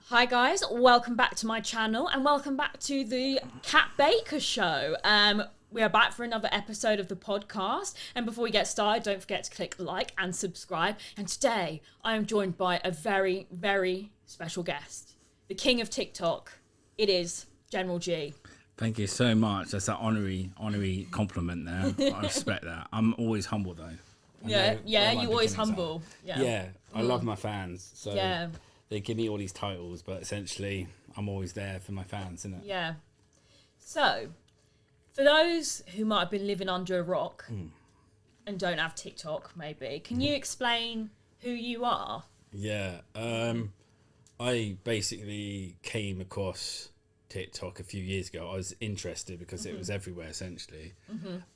Hi guys, welcome back to my channel and welcome back to the Kat Baker Show. We are back for another episode of the podcast, and before we get started, don't forget to click like and subscribe. And today I am joined by a very, very special guest, the king of TikTok. It is General G. Thank you so much. That's an honorary compliment there. I respect that. I'm always humble though. Yeah, you always humble. Yeah, I love my fans. So Yeah. they give me all these titles, but essentially I'm always there for my fans, isn't it? Yeah. So, for those who might have been living under a rock and don't have TikTok, maybe, can you explain who you are? Yeah. I basically came across TikTok a few years ago. I was interested because it was everywhere essentially.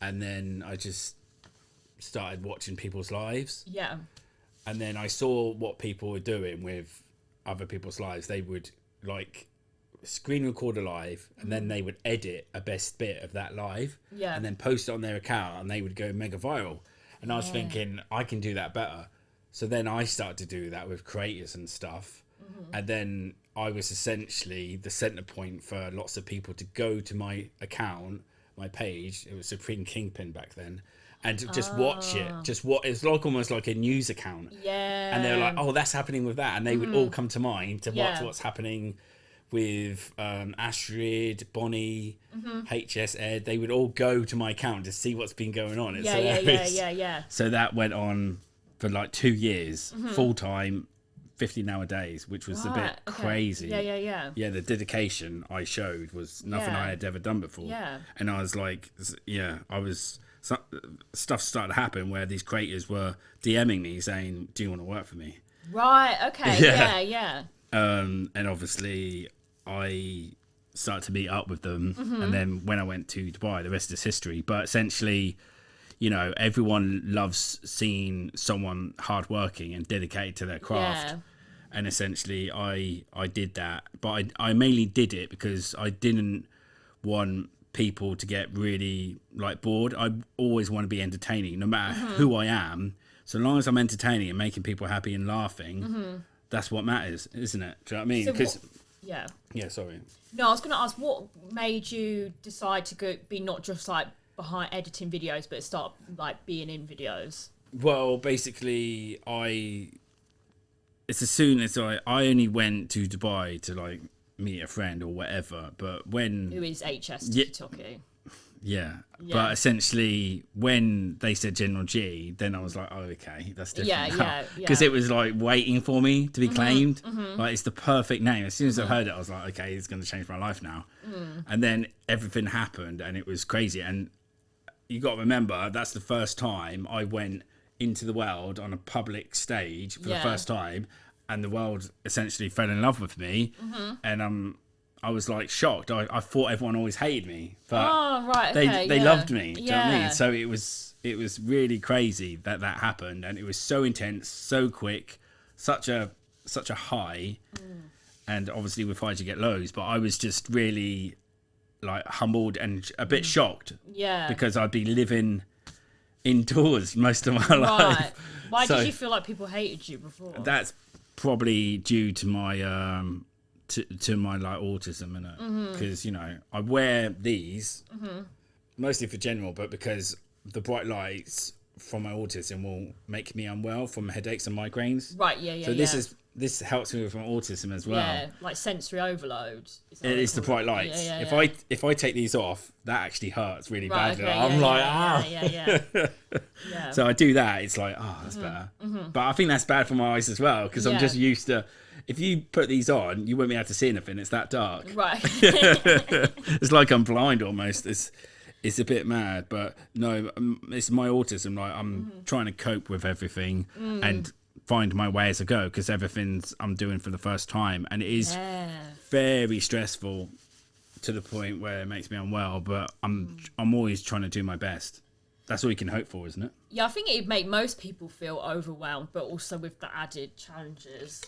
And then I just started watching people's lives. Yeah. And then I saw what people were doing with other people's lives. They would like screen record a live and then they would edit a best bit of that live and then post it on their account and they would go mega viral. And I was thinking, I can do that better. So then I started to do that with creators and stuff. And then I was essentially the center point for lots of people to go to my account, my page. It was Supreme Kingpin back then. And just watch it. It's like almost like a news account. Yeah. And they were like, oh, that's happening with that. And they would all come to mind to watch what's happening with Astrid, Bonnie, HS Ed. They would all go to my account to see what's been going on. It's hilarious. Yeah. So that went on for like 2 years, full time, 15-hour days, which was a bit crazy. Yeah. Yeah, the dedication I showed was nothing I had ever done before. Yeah. And I was like, stuff started to happen where these creators were DMing me saying, do you want to work for me? Right, okay, yeah. And obviously I started to meet up with them. And then when I went to Dubai, the rest is history. But essentially, you know, everyone loves seeing someone hardworking and dedicated to their craft. Yeah. And essentially I did that. But I mainly did it because I didn't want people to get really like bored. I always want to be entertaining no matter who I am. So long as I'm entertaining and making people happy and laughing, that's what matters, isn't it? Do you know what I mean? Because sorry. No, I was going to ask, what made you decide to be not just like behind editing videos, but start like being in videos? Well, basically it's as soon as I only went to Dubai to like meet a friend or whatever, but when who is HS tikktokky? Yeah, but essentially when they said General G, then I was like, oh, okay, that's different. Because it was like waiting for me to be claimed. Like it's the perfect name. As soon as I heard it, I was like, okay, it's going to change my life now. And then everything happened and it was crazy. And you got to remember, that's the first time I went into the world on a public stage for the first time. And the world essentially fell in love with me, and I was like shocked. I thought everyone always hated me, but they loved me. Do you know what I mean? So it was really crazy that happened, and it was so intense, so quick, such a high, and obviously with highs you get lows. But I was just really like humbled and a bit shocked, because I'd be living indoors most of my life. Why did you feel like people hated you before? That's probably due to my to my like autism, innit? Because you know I wear these mostly for general, but because the bright lights from my autism will make me unwell from headaches and migraines. Right, So this helps me with my autism as well. Yeah, like sensory overload. It's the bright lights. If I take these off, that actually hurts really badly. Okay, I'm like, yeah. So I do that. It's like, oh, that's better. But I think that's bad for my eyes as well, because I'm just used to. If you put these on, you won't be able to see anything. It's that dark. Right. It's like I'm blind almost. It's a bit mad, but no, it's my autism. Like I'm trying to cope with everything and find my way as I go, because everything's I'm doing for the first time, and it is very stressful to the point where it makes me unwell. But I'm always trying to do my best. That's all you can hope for, isn't it? Yeah, I think it'd make most people feel overwhelmed, but also with the added challenges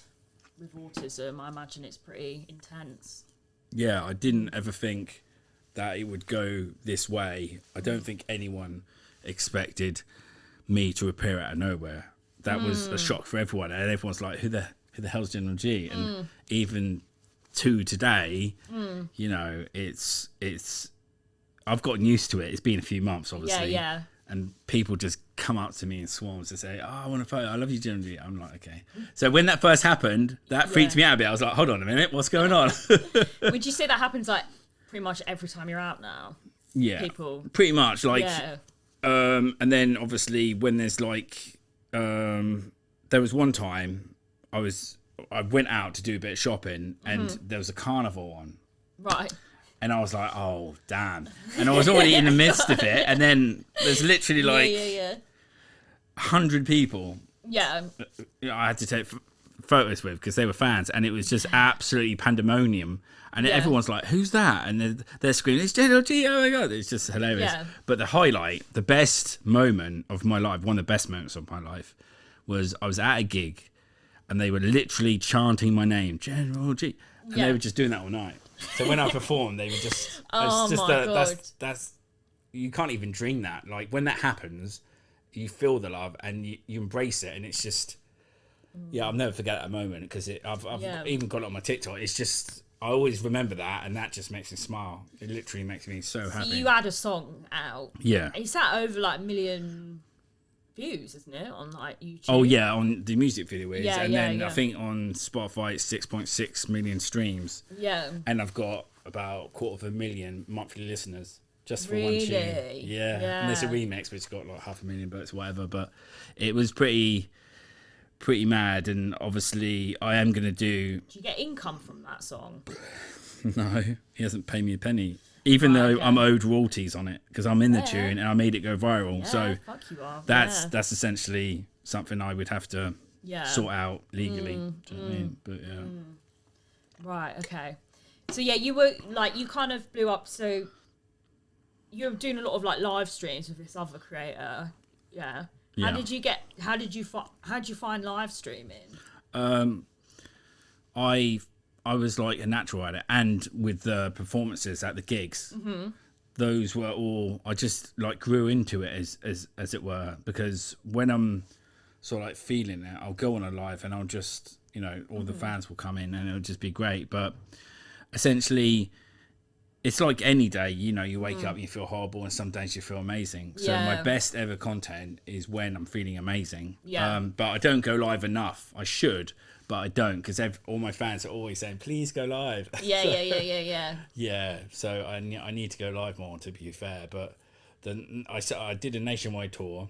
with autism, I imagine it's pretty intense. Yeah, I didn't ever think that it would go this way. I don't think anyone expected me to appear out of nowhere. That was a shock for everyone, and everyone's like, who the hell's General G? And even to today, you know, it's I've gotten used to it. It's been a few months, obviously. Yeah. And people just come up to me in swarms to say, "Oh, I want a photo. I love you, General." I'm like, okay. So when that first happened, that freaked me out a bit. I was like, hold on a minute, what's going on? Would you say that happens like pretty much every time you're out now? Yeah, people pretty much. Like, and then obviously when there's like, there was one time I went out to do a bit of shopping, and there was a carnival on. Right. And I was like, oh, damn. And I was already in the midst of it. And then there's literally like 100 people. Yeah. I had to take photos with because they were fans. And it was just absolutely pandemonium. And everyone's like, who's that? And they're screaming, it's JLG, oh my God. It's just hilarious. Yeah. But the highlight, the best moment of my life, one of the best moments of my life, was I was at a gig and they were literally chanting my name, General G. And they were just doing that all night. So when I performed, they were just... Oh, just my God. That's... You can't even dream that. Like, when that happens, you feel the love and you embrace it. And it's just... Yeah, I'll never forget that moment because I've even got it on my TikTok. It's just... I always remember that, and that just makes me smile. It literally makes me so happy. So you had a song out. Yeah. It's at over, like, 1 million... views, isn't it, on like YouTube? Oh yeah, on the music video is, and then I think on Spotify it's 6.6 million streams. Yeah, and I've got about 250,000 monthly listeners just for really? One tune. Yeah, and there's a remix which got like 500,000 votes, whatever. But it was pretty mad, and obviously I am gonna do. Do you get income from that song? No, he hasn't paid me a penny. Even though I'm owed royalties on it because I'm in the tune and I made it go viral. Yeah, so fuck you are. that's essentially something I would have to sort out legally. Do you know what I mean? But Right, okay. So yeah, you were like, you kind of blew up. So you're doing a lot of like live streams with this other creator. Yeah. How did you find live streaming? I was like a natural at it, and with the performances at the gigs, those were all, I just like grew into it as it were, because when I'm sort of like feeling it, I'll go on a live and I'll just, you know, all the fans will come in and it'll just be great. But essentially it's like any day, you know, you wake up and you feel horrible and some days you feel amazing. So my best ever content is when I'm feeling amazing. But I don't go live enough. I should, but I don't, because all my fans are always saying, please go live. Yeah, so I need to go live more, to be fair. But then I did a nationwide tour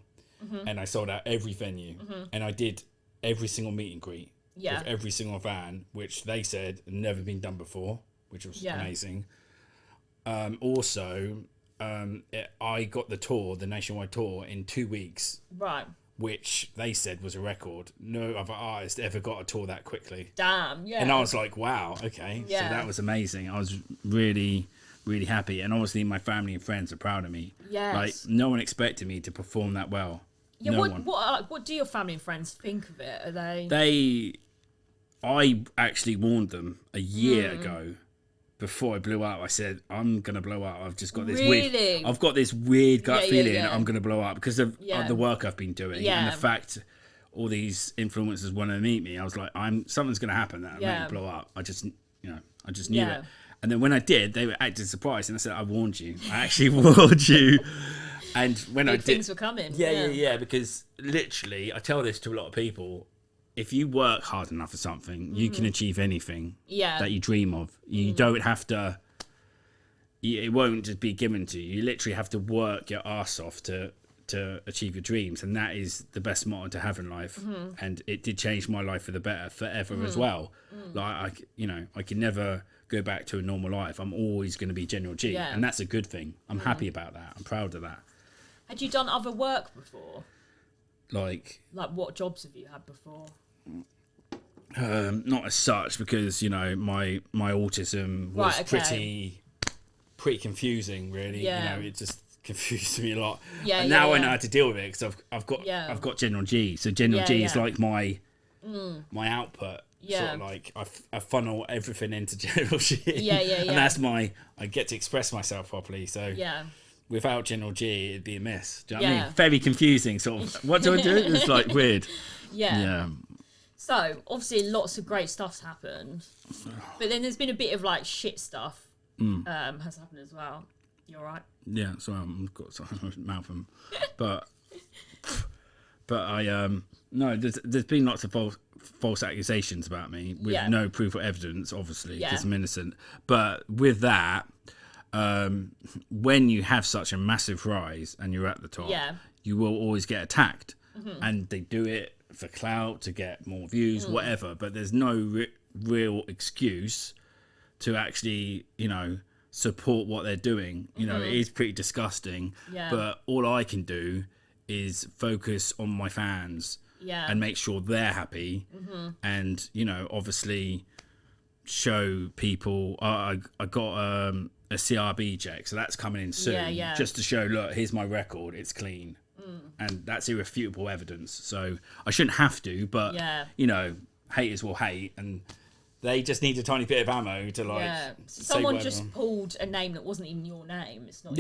and I sold out every venue and I did every single meet and greet with every single fan, which they said had never been done before, which was amazing. Also, I got the nationwide tour in 2 weeks. Right. Which they said was a record. No other artist ever got a tour that quickly. Damn, yeah. And I was like, wow, okay. So that was amazing. I was really, really happy. And obviously my family and friends are proud of me. Yes. Like, no one expected me to perform that well. Yeah, what do your family and friends think of it? Are I actually warned them a year ago. Before I blew up, I said, I'm going to blow up. I've just got this weird gut feeling I'm going to blow up because of the work I've been doing and the fact all these influencers want to meet me. I was like, something's going to happen that make me blow up. I just knew it. And then when I did, they were acting surprised and I said, I warned you. I actually warned you. And when I did, things were coming. Yeah, because literally, I tell this to a lot of people. If you work hard enough for something, you can achieve anything that you dream of. You don't have to... It won't just be given to you. You literally have to work your arse off to achieve your dreams. And that is the best motto to have in life. And it did change my life for the better forever as well. Like, I can never go back to a normal life. I'm always going to be General G. And that's a good thing. I'm happy about that. I'm proud of that. Had you done other work before? Like what jobs have you had before? Not as such, because my autism was pretty confusing, really. It just confused me a lot. And now I know how to deal with it because I've got General G. So General G is like my output. Sort of like I funnel everything into General G. And that's I get to express myself properly. So without General G, it'd be a mess. Do you know what I mean? Very confusing, sort of. What do I do? It's like weird. Yeah. So, obviously, lots of great stuff's happened. But then there's been a bit of, like, shit stuff has happened as well. You all right? Yeah, sorry, I've got something in my mouth. But I, no, there's been lots of false accusations about me with no proof or evidence, obviously, because I'm innocent. But with that, when you have such a massive rise and you're at the top, you will always get attacked. And they do it for clout, to get more views, whatever. But there's no real excuse to actually, support what they're doing. It is pretty disgusting. But all I can do is focus on my fans and make sure they're happy. And, obviously show people, I got a CRB check, so that's coming in soon. Just to show, look, here's my record, it's clean. And that's irrefutable evidence. So I shouldn't have to, but haters will hate, and they just need a tiny bit of ammo to someone just pulled a name that wasn't even your name. It's not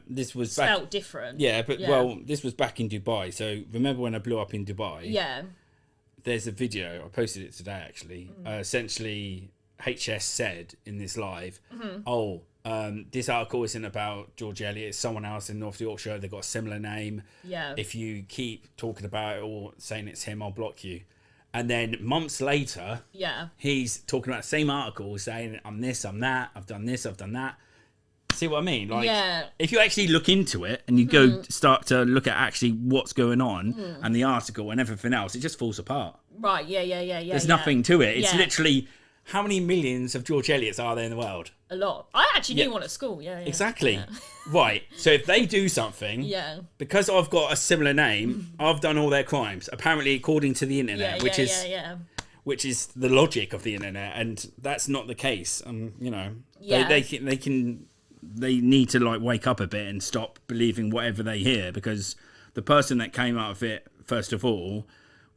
this was spelt different. Well, this was back in Dubai. So remember when I blew up in Dubai? There's a video, I posted it today actually. Essentially HS said in this live, this article isn't about George Eliot, it's someone else in North Yorkshire, they've got a similar name. If you keep talking about it or saying it's him, I'll block you. And then months later, he's talking about the same article, saying I'm this, I'm that, I've done this, I've done that. See what I mean? If you actually look into it and you go start to look at actually what's going on and the article and everything else, it just falls apart. Right, There's nothing to it. It's literally, how many millions of George Eliots are there in the world? A lot. I actually knew one at school. Exactly. Right. So if they do something, because I've got a similar name, I've done all their crimes. Apparently, according to the internet, which is the logic of the internet, and that's not the case. They need to wake up a bit and stop believing whatever they hear, because the person that came out of it first of all,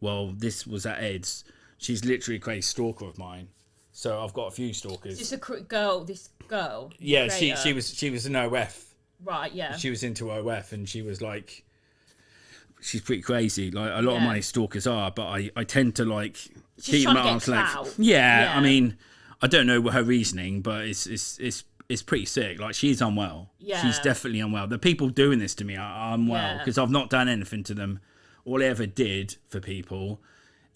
well, this was at Ed's. She's literally a crazy stalker of mine. So I've got a few stalkers. Is this a girl? This girl? Yeah, she was an OF. Right, yeah. She was into OF, and she was she's pretty crazy. Like a lot of my stalkers are, but I tend to keep my arms length. Yeah, I mean, I don't know her reasoning, but it's pretty sick. She's unwell. Yeah. She's definitely unwell. The people doing this to me are unwell because I've not done anything to them. All I ever did for people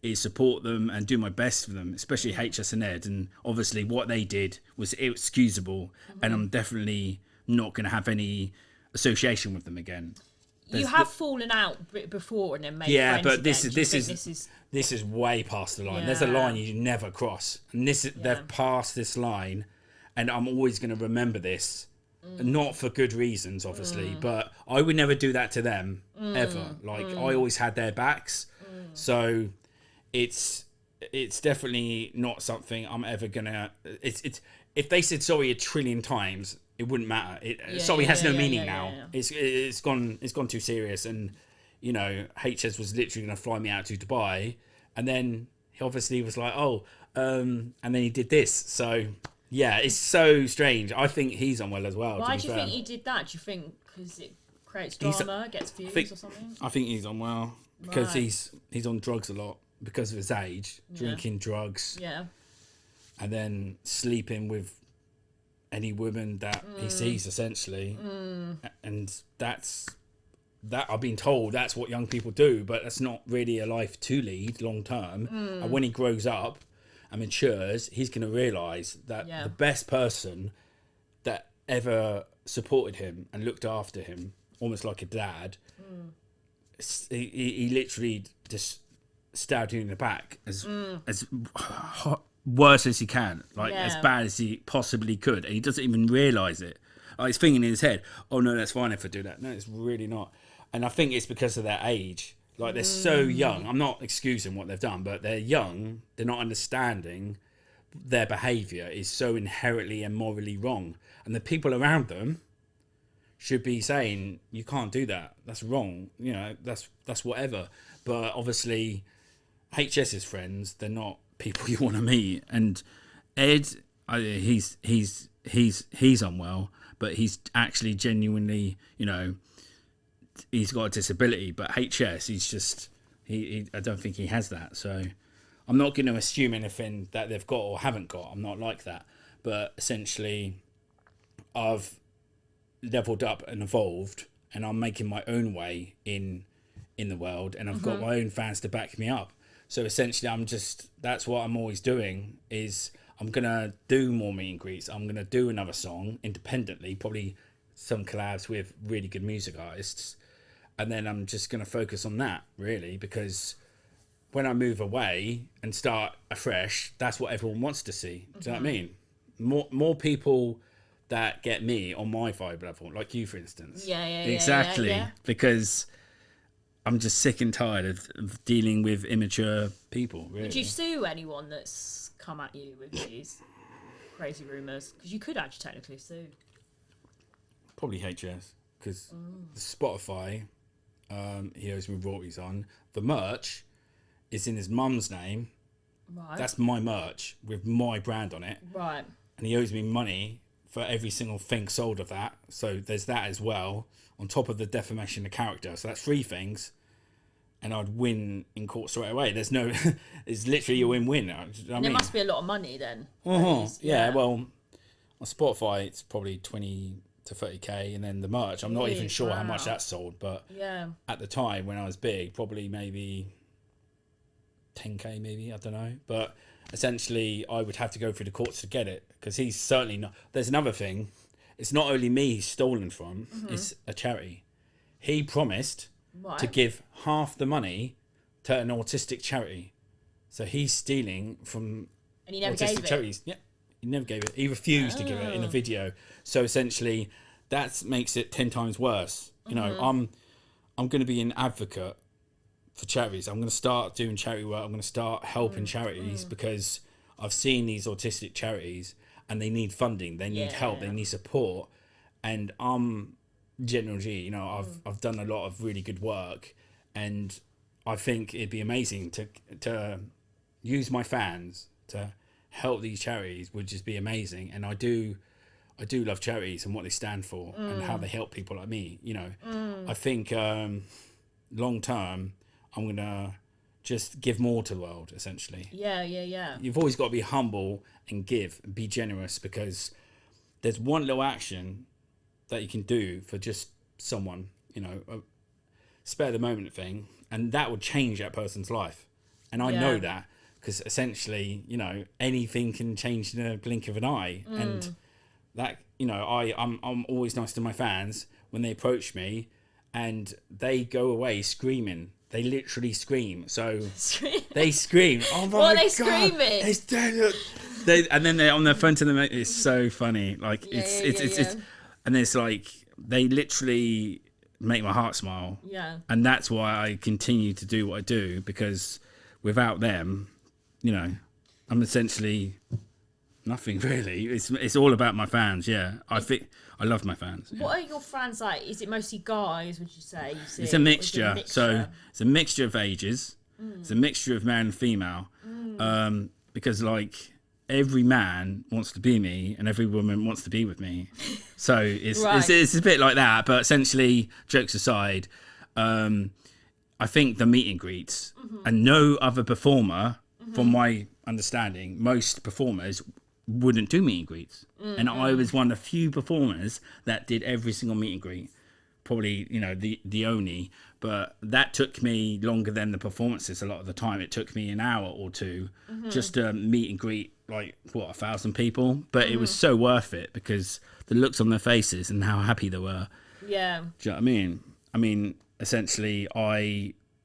is support them and do my best for them, especially HS and Ed. And obviously what they did was inexcusable, and I'm definitely not going to have any association with them again. You have fallen out before and then made friends but again. this is way past the line. There's a line you never cross, and they've passed this line, and I'm always going to remember this. Not for good reasons, obviously, but I would never do that to them ever. I always had their backs, so it's definitely not something I'm ever gonna. It's if they said sorry 1 trillion times, it wouldn't matter. Sorry has no meaning now. It's gone too serious, and HS was literally gonna fly me out to Dubai, and then he obviously was like, and then he did this. So yeah, it's so strange. I think he's unwell as well. Why do you think he did that? Do you think because it creates drama, gets views or something? I think he's unwell because he's on drugs a lot. Because of his age, drinking drugs, and then sleeping with any woman that he sees, essentially, and that's I've been told that's what young people do, but that's not really a life to lead long term. And when he grows up and matures, he's going to realise that the best person that ever supported him and looked after him, almost like a dad, he literally just stabbed him in the back as worse as he can, as bad as he possibly could, and he doesn't even realise it. He's thinking in his head, oh no, that's fine if I do that. No, it's really not. And I think it's because of their age. They're so young. I'm not excusing what they've done, but they're young. They're not understanding their behaviour is so inherently and morally wrong, and the people around them should be saying, you can't do that, that's wrong, that's whatever. But obviously HS's friends, they're not people you want to meet. And Ed, he's unwell, but he's actually genuinely, he's got a disability. But HS, he's just I don't think he has that. So I'm not going to assume anything that they've got or haven't got. I'm not like that. But essentially, I've leveled up and evolved, and I'm making my own way in the world, and I've got my own fans to back me up. So essentially, that's what I'm always doing, is I'm going to do more meet and greets. I'm going to do another song independently, probably some collabs with really good music artists. And then I'm just going to focus on that, really, because when I move away and start afresh, that's what everyone wants to see. Do you know what I mean? More people that get me on my vibe level, like you, for instance. Yeah. Exactly. Because I'm just sick and tired of dealing with immature people, really. Would you sue anyone that's come at you with these crazy rumours? Because you could actually technically sue. Probably HS, because Spotify, he owes me royalties on. The merch is in his mum's name. Right. That's my merch with my brand on it. Right. And he owes me money for every single thing sold of that. So there's that as well, on top of the defamation of character. So that's 3 things. And I'd win in court straight away. There's no... it's literally a win-win. You know there must be a lot of money then. Yeah, well, on Spotify, it's probably 20 to 30k. And then the merch, I'm not even sure how much that sold. But at the time, when I was big, probably maybe 10k maybe, I don't know. But essentially, I would have to go through the courts to get it, because he's certainly not... There's another thing. It's not only me he's stolen from, it's a charity. He promised to give half the money to an autistic charity. So he's stealing from and he never autistic gave charities. It? Yeah, he never gave it. He refused to give it in a video. So essentially, that makes it 10 times worse. You know, I'm going to be an advocate for charities. I'm going to start doing charity work. I'm going to start helping charities, because I've seen these autistic charities and they need funding, they need help, they need support. And I'm General G, you know, I've done a lot of really good work, and I think it'd be amazing to use my fans to help these charities. Would just be amazing. And I do love charities and what they stand for and how they help people like me, you know. I think long term, I'm going to just give more to the world, essentially. Yeah. You've always got to be humble and give, and be generous, because there's one little action that you can do for just someone, you know, a spare the moment thing, and that would change that person's life. And I know that, because essentially, you know, anything can change in a blink of an eye. And that, you know, I'm always nice to my fans when they approach me, and they go away screaming. They literally scream. So they scream. Oh my what God. What are they screaming? It's dead. And then they're on their phone to them. It's so funny. Like it's and it's like they literally make my heart smile. Yeah. And that's why I continue to do what I do, because without them, you know, I'm essentially nothing really. It's all about my fans. Yeah. I think I love my fans. What are your fans like? Is it mostly guys, would you say? It's a mixture. So it's a mixture of ages. It's a mixture of male and female. Because like every man wants to be me and every woman wants to be with me. So it's a bit like that. But essentially, jokes aside, I think the meet and greets, and no other performer, from my understanding, most performers wouldn't do meet and greets. And I was one of the few performers that did every single meet and greet. Probably, you know, the only, but that took me longer than the performances. A lot of the time it took me an hour or two just to meet and greet like 1,000 people, but it was so worth it, because the looks on their faces and how happy they were. Yeah. Do you know what I mean? Essentially,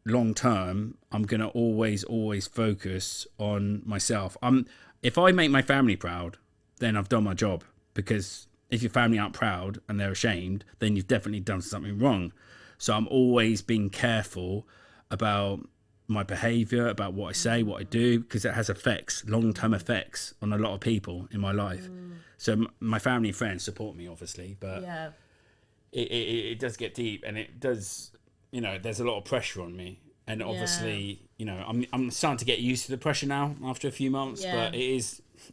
long term, I'm gonna always focus on myself. If I make my family proud, then I've done my job, because if your family aren't proud and they're ashamed, then you've definitely done something wrong. So I'm always being careful about my behaviour, about what I say, what I do, because it has long-term effects on a lot of people in my life. So my family and friends support me, obviously, but it does get deep, and it does, you know, there's a lot of pressure on me. And obviously, you know, I'm starting to get used to the pressure now after a few months, but it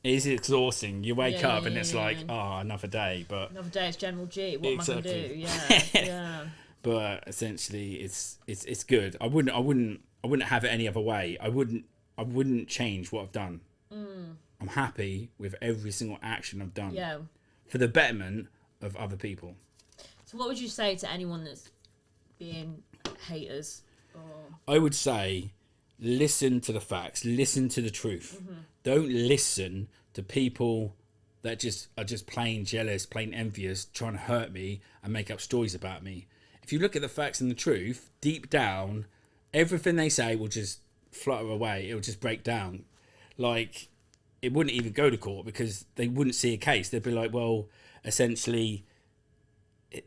is exhausting. You wake up and it's like, oh, another day. But another day, it's General G. What am I going to do? Yeah. But essentially, it's good. I wouldn't have it any other way. I wouldn't I wouldn't change what I've done. I'm happy with every single action I've done. Yeah. For the betterment of other people. So what would you say to anyone that's being haters? I would say, listen to the facts. Listen to the truth. Don't listen to people that are just plain jealous, plain envious, trying to hurt me and make up stories about me. If you look at the facts and the truth, deep down, everything they say will just flutter away. It will just break down. Like, it wouldn't even go to court because they wouldn't see a case. They'd be like, well, essentially,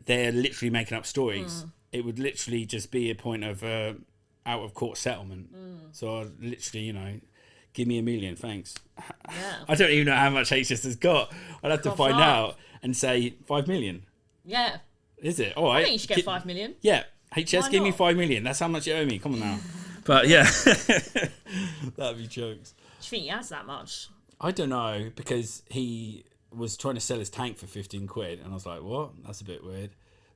they're literally making up stories. It would literally just be a point of out of court settlement. So I'd literally, give me $1 million, thanks. Yeah. I don't even know how much HS has got. I'd have to find out and say 5 million. Yeah. Is it? All right. I think you should get 5 million. Yeah. HS, give me 5 million. That's how much you owe me. Come on now. But yeah. That'd be jokes. Do you think he has that much? I don't know, because he was trying to sell his tank for 15 quid. And I was like, what? That's a bit weird.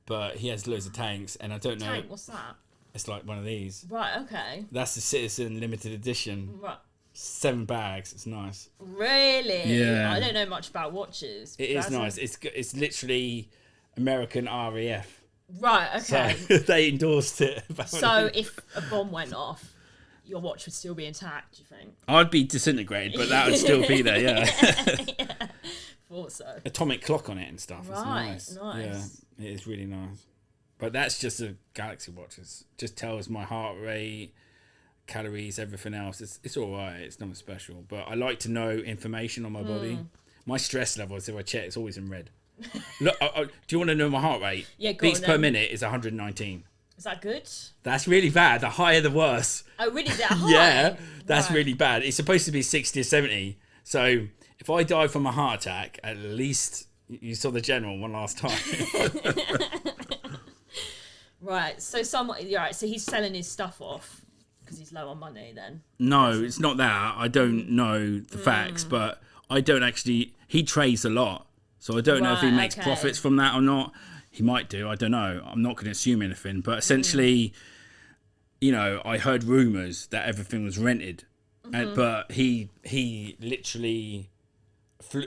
But he has loads of tanks, and I don't know. Tank? What's that? It's like one of these. Right, okay. That's the Citizen limited edition. Right. 7 bags. It's nice. Really? Yeah. I don't know much about watches. It is nice. It's literally American RAF. Right, okay. So they endorsed it. So if a bomb went off, your watch would still be intact, do you think? I'd be disintegrated, but that would still be there, yeah. Yeah. Thought so. Atomic clock on it and stuff. Right, It's nice. Yeah, it is really nice. But that's just a Galaxy watch. It just tells my heart rate, calories, everything else. It's all right. It's nothing special. But I like to know information on my body. My stress levels, if I check, it's always in red. Look, do you want to know my heart rate? Yeah, go Beats on per then. minute is 119. Is that good? That's really bad. The higher, the worse. Oh, really? Is that high? Yeah, that's Right. really bad. It's supposed to be 60 or 70. So if I die from a heart attack, at least you saw the general one last time. Right. So so he's selling his stuff off because he's low on money then. No, it's not that. I don't know the facts, but I don't actually. He trades a lot, so I don't know if he Right, makes okay. profits from that or not. He might do. I don't know. I'm not going to assume anything, but essentially, I heard rumors that everything was rented, but he literally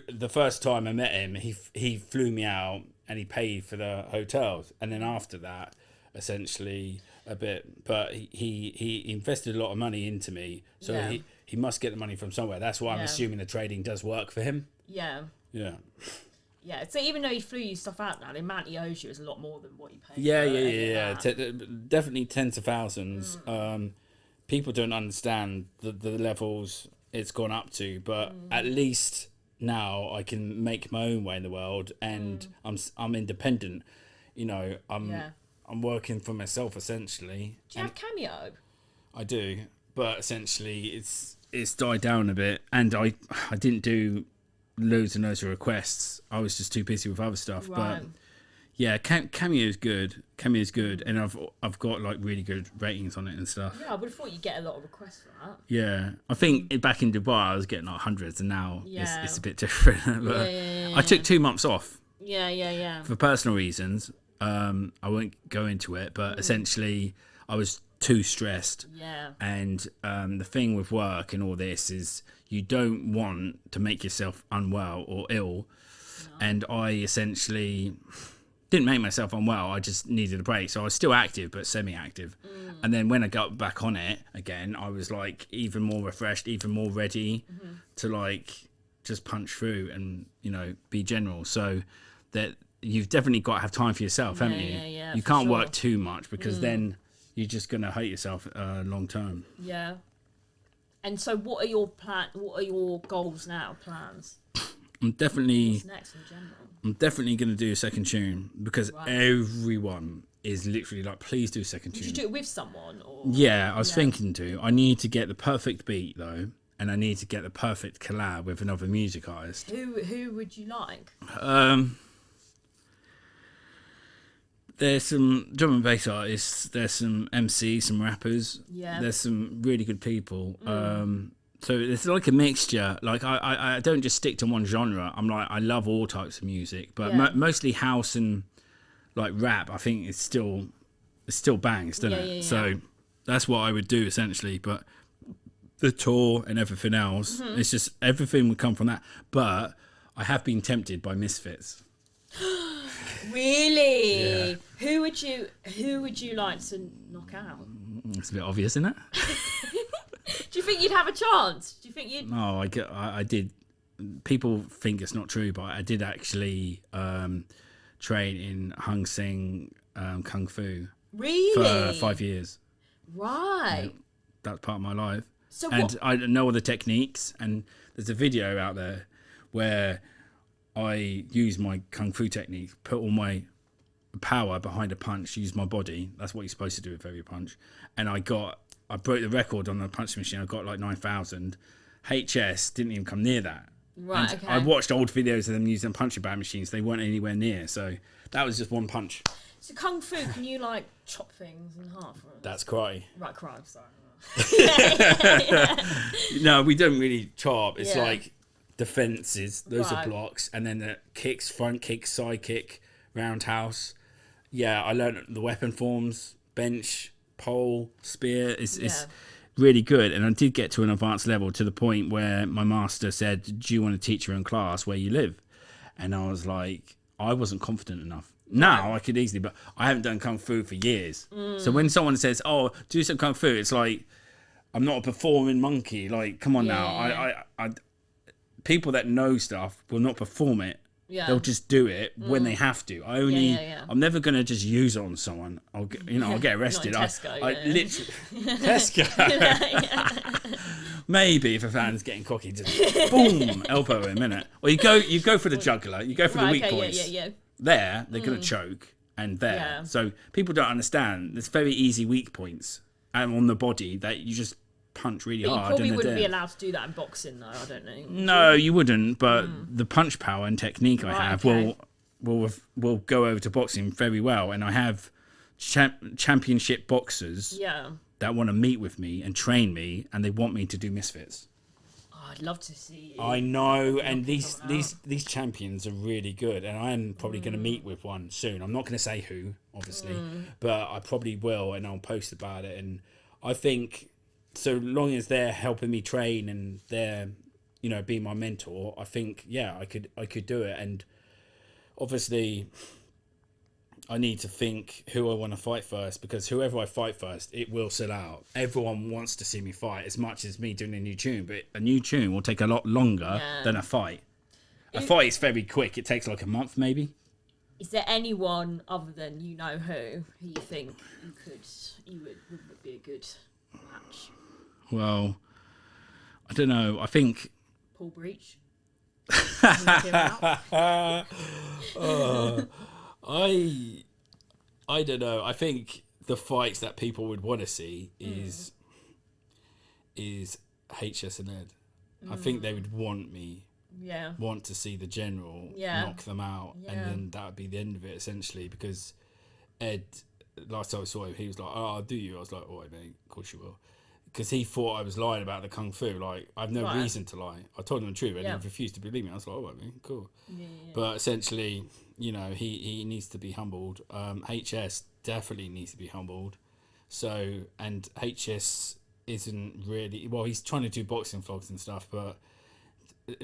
the first time I met him, he flew me out and he paid for the hotels, and then after that, essentially a bit, but he invested a lot of money into me, so Yeah. he must get the money from somewhere. That's why I'm Yeah. assuming the trading does work for him. Yeah. Yeah. Yeah. So even though he flew you stuff out now, the amount he owes you is a lot more than what you paid. Yeah, for yeah, any of yeah, that. definitely tens of thousands. People don't understand the levels it's gone up to, but at least now I can make my own way in the world, and I'm independent. I'm working for myself essentially. Do you have Cameo? I do, but essentially it's died down a bit, and I didn't do loads and loads of requests. I was just too busy with other stuff. Right. But yeah, Cameo is good. And I've got like really good ratings on it and stuff. Yeah, I would have thought you'd get a lot of requests for that. Yeah, I think back in Dubai I was getting like hundreds, and now Yeah. it's a bit different. But Yeah. I took 2 months off Yeah. for personal reasons. I won't go into it, but essentially I was too stressed. Yeah. And the thing with work and all this is you don't want to make yourself unwell or ill. No. And I essentially didn't make myself unwell. I just needed a break. So I was still active, but semi-active. And then when I got back on it again, I was like even more refreshed, even more ready to like just punch through and, be general. So that you've definitely got to have time for yourself, haven't you? Yeah, you for can't sure. work too much, because then you're just going to hate yourself long term. Yeah. And so what are your goals now, plans? I'm definitely What's next in general? I'm definitely going to do a second tune, because everyone is literally like, please do a second tune. Did you do it with someone? Or? Yeah, I was thinking to. I need to get the perfect beat though, and I need to get the perfect collab with another music artist. Who would you like? There's some drum and bass artists, there's some MCs, some rappers, there's some really good people. So it's like a mixture. Like I don't just stick to one genre. I'm like, I love all types of music, but mostly house and like rap. I think it still bangs, doesn't it? Yeah. So that's what I would do essentially. But the tour and everything else. It's just everything would come from that. But I have been tempted by Misfits. Really? Yeah. Who would you like to knock out? It's a bit obvious, isn't it? Do you think you'd have a chance? Do you think you'd? No, I did. People think it's not true, but I did actually train in Hung Sing Kung Fu. Really? For 5 years. Right. Yeah, that's part of my life. So and I know all the techniques, and there's a video out there where I use my Kung Fu technique, put all my power behind a punch, use my body. That's what you're supposed to do with every punch. And I broke the record on the punch machine. I got like 9,000. HS didn't even come near that. Right, and okay. I watched old videos of them using punching bag machines. They weren't anywhere near. So that was just one punch. So Kung Fu, can you like chop things in half? That's karate. Right, karate, sorry. No, we don't really chop. It's Yeah. like defenses. Those Right. are blocks. And then the kicks, front kick, side kick, roundhouse. Yeah, I learned the weapon forms, bench, pole, spear. It's really good. And I did get to an advanced level to the point where my master said, do you want to teach your own class where you live? And I was like, I wasn't confident enough. Now I could easily, but I haven't done Kung Fu for years. So when someone says, oh, do some Kung Fu, it's like, I'm not a performing monkey. Like, come on now. I people that know stuff will not perform it. Yeah. They'll just do it when they have to. I'm never going to just use it on someone. I'll get arrested. Not in Tesco, I literally Tesco. Maybe if a fan's getting cocky, just boom, elbow him, innit? Or you go for the jugular, you go for the weak points. There, they're going to choke, and there. Yeah. So people don't understand. There's very easy weak points on the body that you just punch really hard. You probably wouldn't be allowed to do that in boxing, though. I don't know. No, you wouldn't. But the punch power and technique I have will go over to boxing very well, and I have championship boxers that want to meet with me and train me, and they want me to do Misfits. I'd love to see. I know, and these champions are really good, and I'm probably going to meet with one soon. I'm not going to say who, obviously, but I probably will, and I'll post about it. And I think so long as they're helping me train and they're, being my mentor, I think I could do it. And obviously, I need to think who I want to fight first, because whoever I fight first, it will sell out. Everyone wants to see me fight as much as me doing a new tune, but a new tune will take a lot longer than a fight. A fight is very quick. It takes like a month, maybe. Is there anyone other than who you think would be a good match? Well, I don't know. I think Paul Breach. I don't know. I think the fights that people would want to see is HS and Ed. I think they would want to see the general knock them out, and then that would be the end of it, essentially, because Ed, last time I saw him, he was like, oh, I'll do you. I was like, all right, mate, of course you will. Because he thought I was lying about the Kung Fu. Like, I have no reason to lie. I told him the truth, and he refused to believe me. I was like, all right, man, cool. Yeah. But essentially, he needs to be humbled. HS definitely needs to be humbled. So, and HS isn't really... Well, he's trying to do boxing vlogs and stuff, but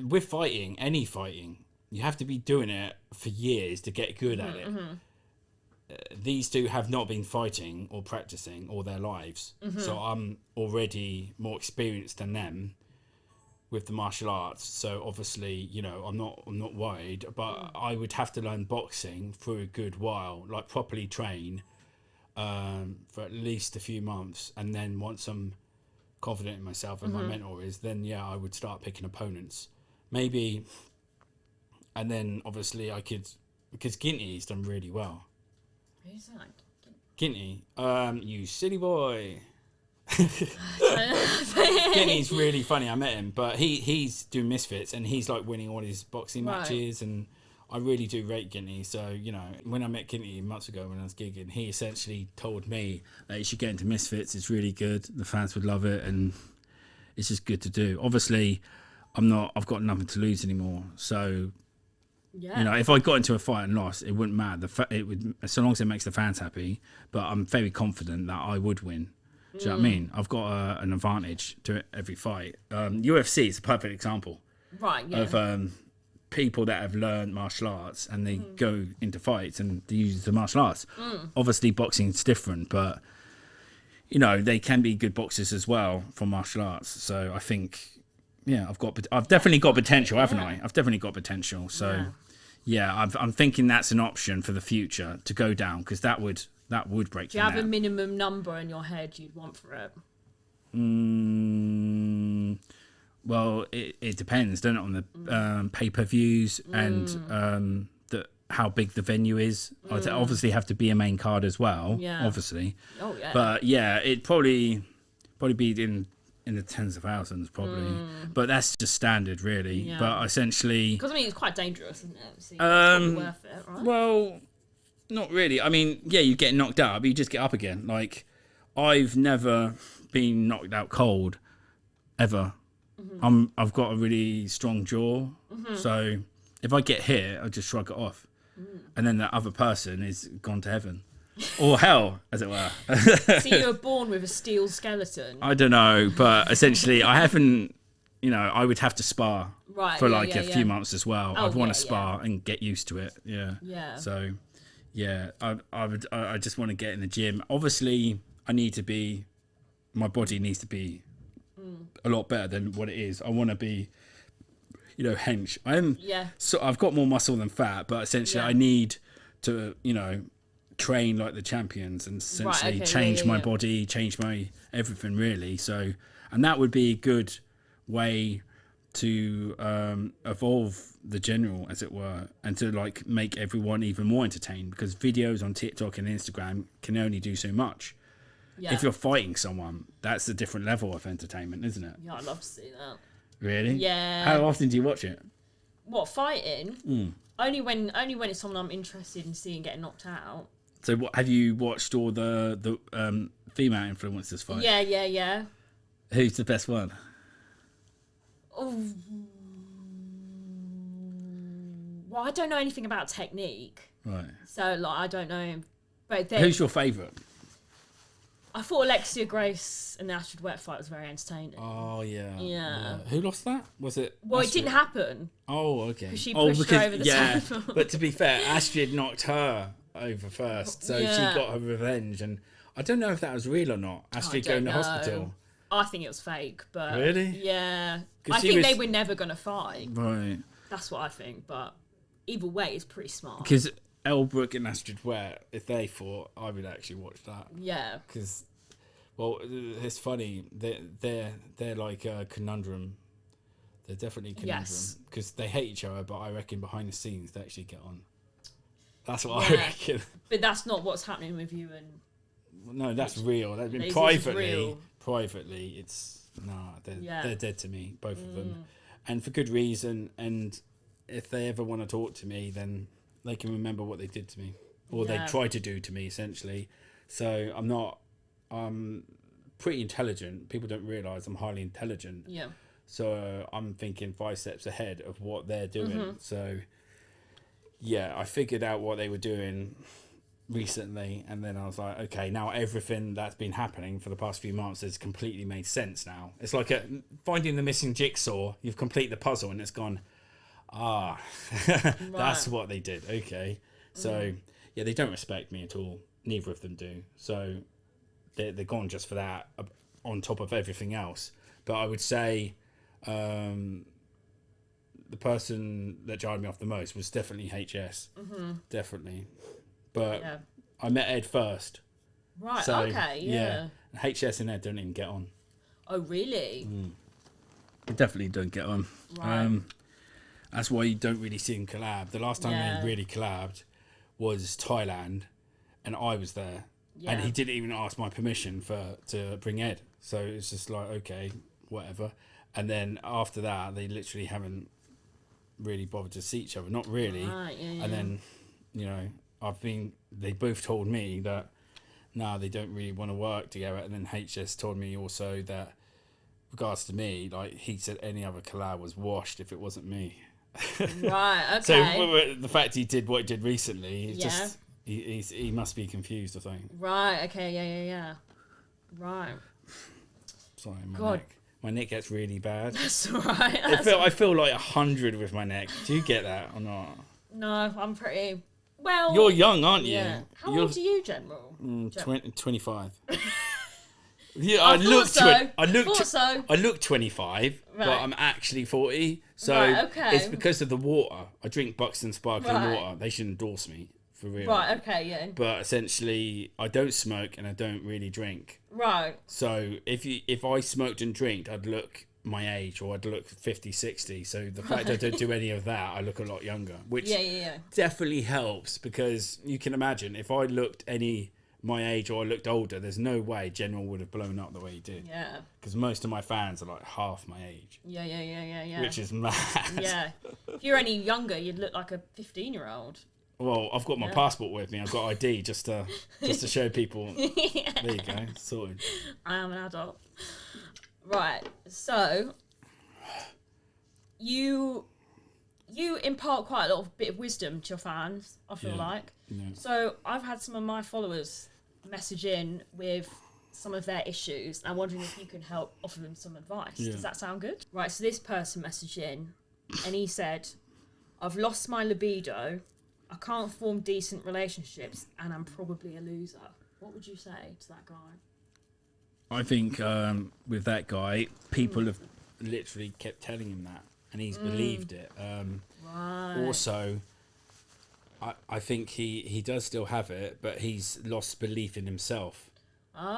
with fighting, any fighting, you have to be doing it for years to get good at it. These two have not been fighting or practicing all their lives, so I'm already more experienced than them with the martial arts. So obviously, I'm not worried, but I would have to learn boxing for a good while, like properly train for at least a few months, and then once I'm confident in myself and my mentor is, then I would start picking opponents, maybe. And then obviously I could, because Ginty's done really well. Who's that? Ginty, you silly boy. Ginty's really funny. I met him, but he's doing Misfits, and he's like winning all his boxing matches, and I really do rate Ginty. So when I met Ginty months ago when I was gigging, he essentially told me that you should get into Misfits. It's really good. The fans would love it, and it's just good to do. Obviously, I've got nothing to lose anymore, so. Yeah. If I got into a fight and lost, it wouldn't matter. It would, so long as it makes the fans happy. But I'm very confident that I would win. Do you know what I mean? I've got an advantage to every fight. UFC is a perfect example. Right, yeah. Of people that have learned martial arts and they go into fights and they use the martial arts. Obviously, boxing's different, but you know they can be good boxers as well from martial arts. So I think, yeah, I've definitely got potential, haven't I? I've definitely got potential. So yeah, I'm thinking that's an option for the future to go down, because that would break. Do you have a minimum number in your head you'd want for it? Well, it depends, doesn't it, on the pay-per-views and how big the venue is. I'd obviously have to be a main card as well, obviously. Oh, yeah. But, yeah, it'd probably be in the tens of thousands, probably. But that's just standard, really. Yeah. But essentially... Because, I mean, it's quite dangerous, isn't it? So it's probably worth it, right? Well, not really. I mean, yeah, you get knocked out, but you just get up again. Like, I've never been knocked out cold, ever. I've got a really strong jaw, so if I get hit, I just shrug it off, and then that other person is gone to heaven or hell, as it were. So you were born with a steel skeleton? I don't know, but essentially, I haven't. You know, I would have to spar for a few months as well. I'd want to spar and get used to it. Yeah. Yeah. So, yeah, I just want to get in the gym. Obviously, my body needs to be a lot better than what it is. I want to be, you know, hench. So I've got more muscle than fat, but essentially I need to, you know, train like the champions and essentially change my body, change my everything, really. So, and that would be a good way to evolve the general, as it were, and to like make everyone even more entertained, because videos on TikTok and Instagram can only do so much. Yeah. If you're fighting someone, that's a different level of entertainment, isn't it? Yeah, I'd love to see that. Really? Yeah. How often do you watch it? What, fighting? Only when it's someone I'm interested in seeing getting knocked out. So, what have you watched all the female influencers fight? Yeah. Who's the best one? Oh. Well, I don't know anything about technique. Right. So, like, I don't know. But who's your favourite? I thought Alexia Grace and the Astrid Wet fight was very entertaining. Oh, yeah. Yeah. Who lost that? Was it Well, Astrid? It didn't happen. Oh, okay. Because she pushed her over the table. But to be fair, Astrid knocked her over first, so she got her revenge. And I don't know if that was real or not, Astrid going to hospital. I think it was fake, but... Really? Yeah. I think they were never going to fight. Right. That's what I think, but either way, it's pretty smart. Because... Elbrook and Astrid Wet, if they fought, I would actually watch that. Yeah. Because, well, it's funny. They're like a conundrum. They're definitely a conundrum. Because they hate each other, but I reckon behind the scenes they actually get on. That's what I reckon. But that's not what's happening with you and... No, that's real. That's been privately, it's... they're dead to me, both of them. And for good reason. And if they ever want to talk to me, then... they can remember what they did to me, or they tried to do to me, essentially. So I'm pretty intelligent. People don't realise I'm highly intelligent. Yeah. So I'm thinking 5 steps ahead of what they're doing. So yeah, I figured out what they were doing recently, and then I was like, okay, now everything that's been happening for the past few months has completely made sense now. It's like finding the missing jigsaw. You've completed the puzzle, and it's gone... that's what they did. Okay. So, yeah, they don't respect me at all. Neither of them do. So, they're gone just for that, on top of everything else. But I would say the person that jarred me off the most was definitely HS. Definitely. But I met Ed first. Right, so, okay, yeah. HS and Ed don't even get on. Oh, really? They definitely don't get on. Right. That's why you don't really see them collab. The last time they really collabed was Thailand, and I was there. Yeah. And he didn't even ask my permission to bring Ed. So it's just like, okay, whatever. And then after that, they literally haven't really bothered to see each other. Not really. Right, yeah. And then, you know, they both told me that, they don't really want to work together. And then HS told me also that, regards to me, like, he said any other collab was washed if it wasn't me. Right, okay. So the fact he did what he did recently, he must be confused or something. Right, okay, yeah. Right. Sorry, my neck gets really bad. That's all right. I feel like 100 with my neck. Do you get that or not? No, I'm pretty... Well... You're young, aren't you? Yeah. How old are you, General? 25. Yeah, I look 25, but I'm actually 40. So it's because of the water. I drink Buxton sparkling water. They should endorse me, for real. Right, okay, yeah. But essentially, I don't smoke and I don't really drink. Right. So if I smoked and drinked, I'd look my age, or I'd look 50, 60. So the fact I don't do any of that, I look a lot younger, which definitely helps, because you can imagine if I looked my age or I looked older, there's no way General would have blown up the way he did. Yeah. Because most of my fans are like half my age. Yeah. Which is mad. Yeah. If you're any younger, you'd look like a 15-year-old. Well, I've got my passport with me. I've got ID just to show people. There you go. Sorted. I am an adult. Right. So, you impart quite a lot of bit of wisdom to your fans, I feel like. Yeah. So I've had some of my followers message in with some of their issues. I'm wondering if you can help offer them some advice. Yeah. Does that sound good? Right, so this person messaged in and he said, I've lost my libido, I can't form decent relationships, and I'm probably a loser. What would you say to that guy? I think with that guy, people have literally kept telling him that, and he's believed it. Also, I think he does still have it, but he's lost belief in himself.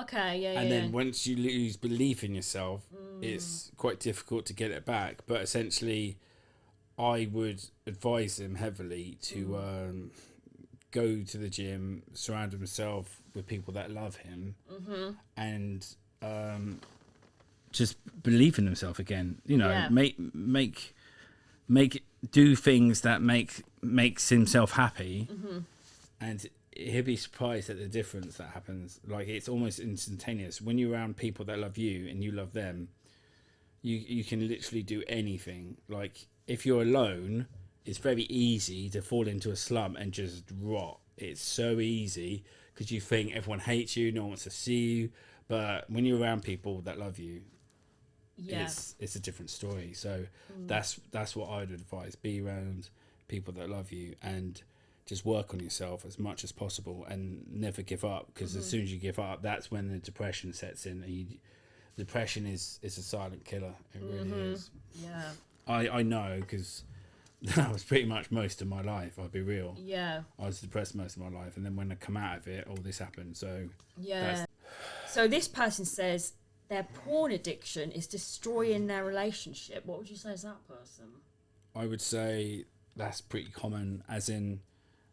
Okay, yeah. And then once you lose belief in yourself, it's quite difficult to get it back. But essentially, I would advise him heavily to go to the gym, surround himself with people that love him, and just believe in himself again. You know, do things that makes himself happy, and he'll be surprised at the difference that happens. Like, it's almost instantaneous when you're around people that love you and you love them. You can literally do anything. Like, if you're alone, it's very easy to fall into a slump and just rot. It's so easy because you think everyone hates you, no one wants to see you. But when you're around people that love you, it's a different story. So that's what I'd advise. Be around people that love you and just work on yourself as much as possible and never give up, because as soon as you give up, that's when the depression sets in. And depression is a silent killer. It really is. Yeah. I know, because that was pretty much most of my life, I'll be real. Yeah. I was depressed most of my life, and then when I come out of it, all this happened. So So this person says their porn addiction is destroying their relationship. What would you say is that person? I would say that's pretty common, as in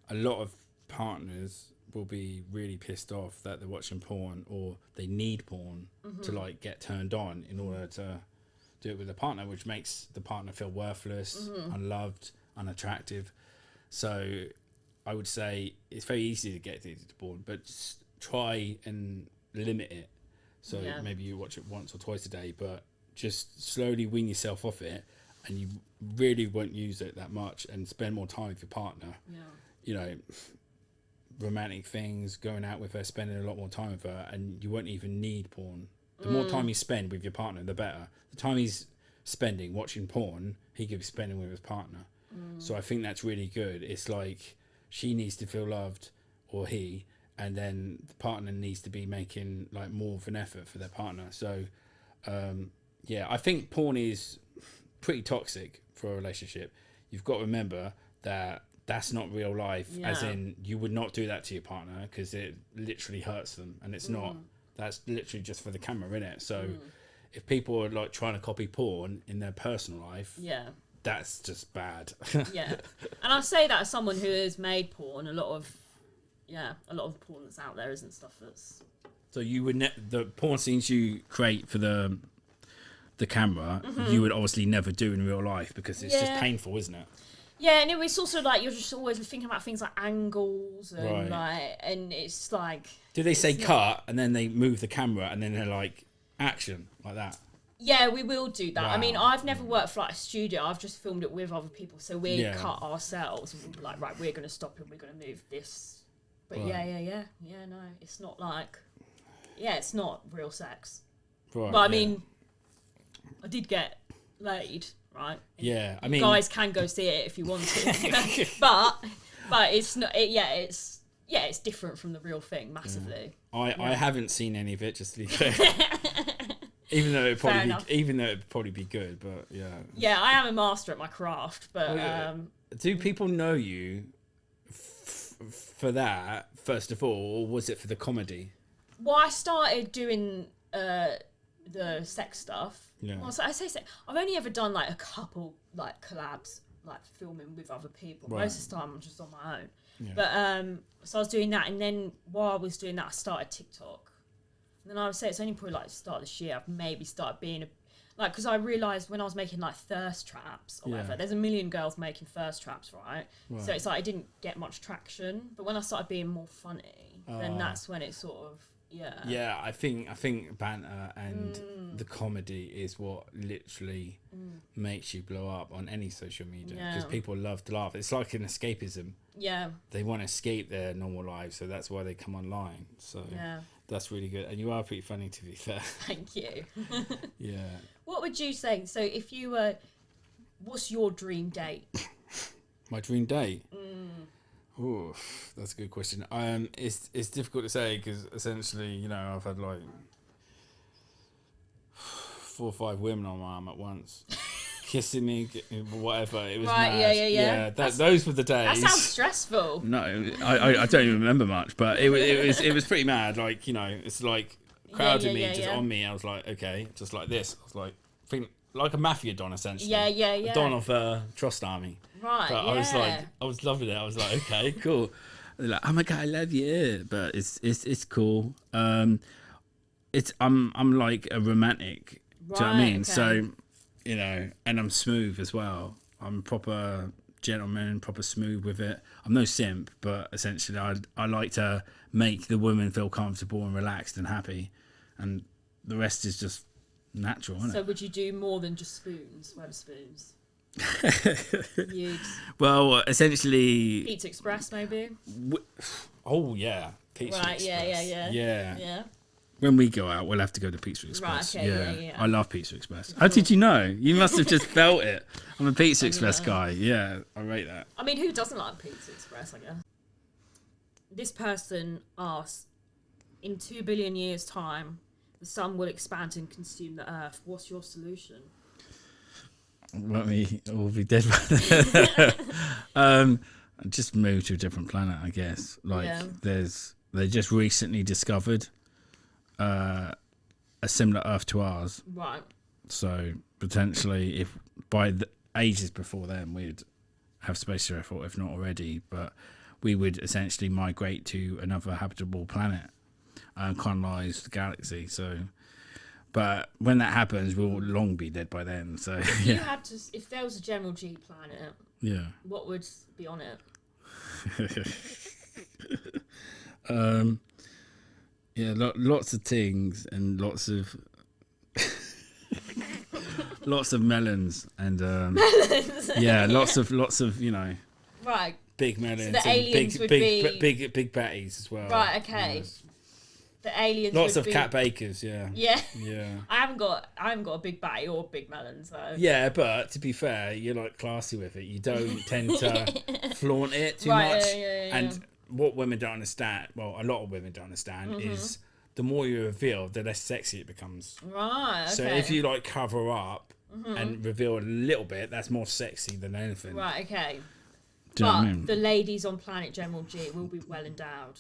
a lot of partners will be really pissed off that they're watching porn, or they need porn to like get turned on in order to do it with a partner, which makes the partner feel worthless, unloved, unattractive. So I would say it's very easy to get addicted to porn, but just try and limit it. So maybe you watch it once or twice a day, but just slowly wean yourself off it, and you really won't use it that much, and spend more time with your partner. You know, romantic things, going out with her, spending a lot more time with her, and you won't even need porn. The more time you spend with your partner, the better. The time he's spending watching porn, he could be spending with his partner. So I think that's really good. It's like she needs to feel loved, or he, and then the partner needs to be making like more of an effort for their partner. So I think porn is pretty toxic for a relationship. You've got to remember that that's not real life, as in you would not do that to your partner, because it literally hurts them, and it's not. That's literally just for the camera, innit? So if people are like trying to copy porn in their personal life, that's just bad. And I say that as someone who has made porn. A lot of porn that's out there isn't stuff that's... So you would the porn scenes you create for the camera, you would obviously never do in real life, because it's just painful, isn't it? Yeah, and it's also like you're just always thinking about things like angles and and it's like... Do they say cut and then they move the camera and then they're like action like that? Yeah, we will do that. Wow. I mean, I've never worked for like a studio. I've just filmed it with other people, so we cut ourselves and we'll be like, right, we're going to stop and we're going to move this. But no, it's not like... it's not real sex. Right. But I mean, I did get laid, right? Yeah, I mean, guys can go see it if you want to, but it's not. It's different from the real thing massively. I haven't seen any of it, just to be fair. even though it'd probably be good, but yeah. Yeah, I am a master at my craft, but do people know you for that first of all, or was it for the comedy? Well, I started doing the sex stuff. Yeah. Well, so I say sex. I've only ever done like a couple like collabs, like filming with other people. Right. Most of the time, I'm just on my own. Yeah. But so I was doing that, and then while I was doing that, I started TikTok. And then I would say it's only probably like the start of this year I've maybe started being because I realised when I was making like thirst traps or whatever, there's a million girls making thirst traps, right? So it's like I didn't get much traction. But when I started being more funny, then that's when it sort of Yeah, I think banter and the comedy is what literally makes you blow up on any social media, because people love to laugh. It's like an escapism. Yeah. They want to escape their normal lives, so that's why they come online. So that's really good. And you are pretty funny, to be fair. Thank you. Yeah. What would you say? So if you were, what's your dream date? My dream date? Oh, that's a good question. It's difficult to say, because essentially, you know, I've had like 4 or 5 women on my arm at once, kissing me, whatever. It was mad. Yeah. Those were the days. That sounds stressful. No, I don't even remember much, but it was pretty mad. Like, you know, it's like crowded me just on me. I was like, okay, just like this. I was like a mafia don, essentially. Yeah. A don of Trust Army. Right. But I was loving it. I was like, okay, cool. They're like, oh my god, I love you. But it's cool. I'm like a romantic. Do you know what I mean? Okay. So, you know, and I'm smooth as well. I'm proper gentleman, proper smooth with it. I'm no simp, but essentially I like to make the woman feel comfortable and relaxed and happy, and the rest is just natural, isn't it? So would you do more than just spoons? Where are spoons? Well, essentially Pizza Express, maybe. Oh yeah, Pizza Express. Yeah. When we go out, we'll have to go to Pizza Express. Right, okay, yeah. I love Pizza Express. How did you know? You must have just felt it. I'm a Pizza Express guy. Yeah, I rate that. I mean, who doesn't like Pizza Express, I guess? This person asks, in 2 billion years' time, the sun will expand and consume the earth. What's your solution? Well, we all be dead by then. Just move to a different planet, I guess. They just recently discovered a similar Earth to ours. Right. So potentially, if by the ages before then, we'd have space travel, if not already, but we would essentially migrate to another habitable planet and colonize the galaxy. So, but when that happens, we'll long be dead by then. So, if you had to, if there was a General G planet, what would be on it? Lots of things and lots of lots of melons and melons. lots of right, big melons. So the aliens and would be big batties as well. Right, okay. The aliens. Lots would of cat bakers. Yeah. I haven't got a big batty or big melon, so. Yeah, but to be fair, you're like classy with it. You don't tend to flaunt it too much. And what women don't understand, well, a lot of women don't understand, is the more you reveal, the less sexy it becomes. Right, okay. So if you like cover up and reveal a little bit, that's more sexy than anything. Right, okay. Do you know what I mean? The ladies on Planet General G will be well endowed.